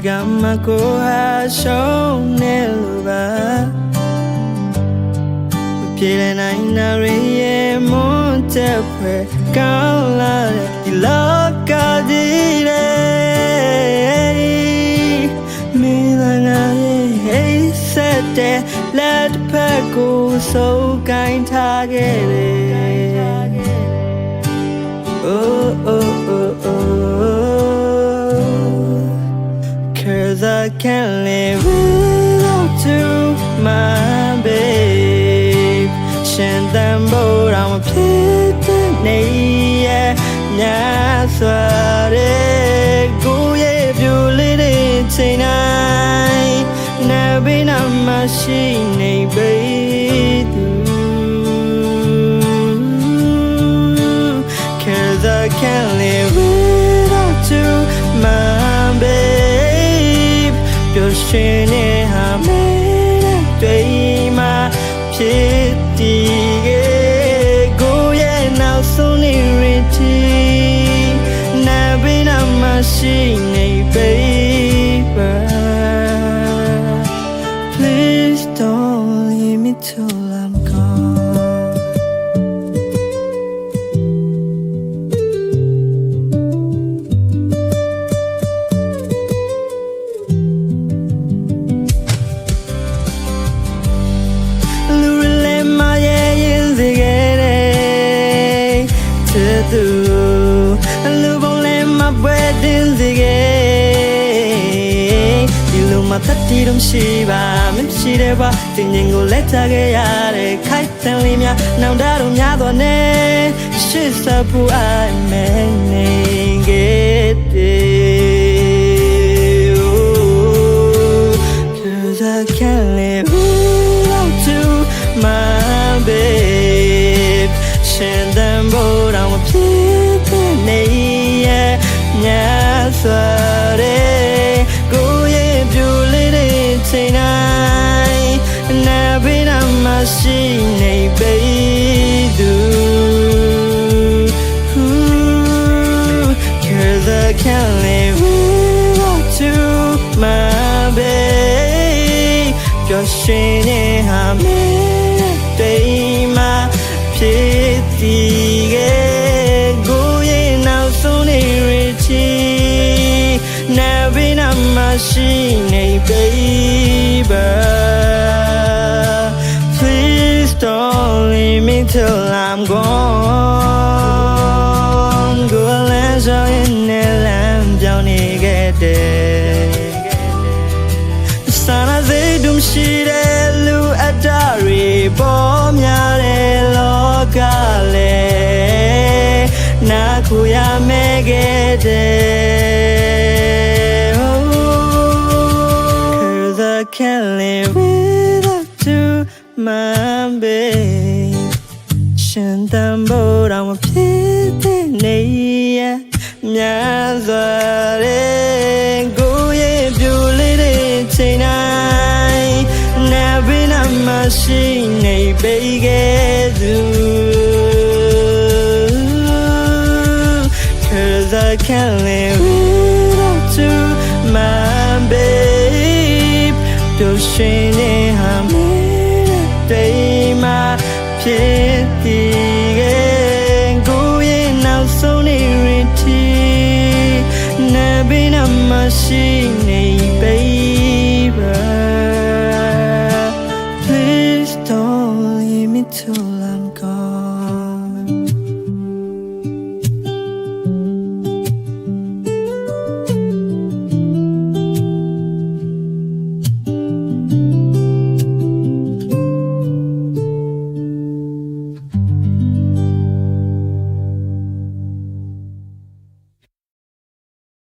Gamma ko ha shown neluba Pile na inare monte pe kala ilaka dire Milana hey sete let peko so kind target Oh oh oh oh Cause I can't live without you, my babe. Shandambo, I'm a pitney, yeah. Nasware, go yeah, you lit it tonight. Never a machine, babe. Cause I can't live without you, my babe. You're shining, I'm in a dream. Pity, go yeah, now so near it. Never been a machine, baby. Please don't leave me till I'm gone. Wedding again. You know my tatty don't shiva, I'm shiva. Thinking go let a kite and leave ya. Now that I'm not on it. She's a poor I'm get it. Cause I can't live without you, my babe. Send them both on a Nasware, go yeah, you lit it tonight. Never been a machine, baby. Cause I can't live without you, my babe. You're shining, I'm in a day, my pity. Never been a machine, baby. Please don't leave me till I'm gone. Go and show in the lamp, Johnny get it. The sun has a doom sheet, Lu Adari, Bomb Yare Locale. Nakuya make Cause I can't live without you, my babe. Shantambo, I'm a pitney, Nasware, go yeah, you lit it tonight. Never been a machine, baby. Cause I can't live without you, my babe. You're shining, I'm in a day, my pity. Go yeah, now so near it. Never been a machine, baby. Please don't leave me till I'm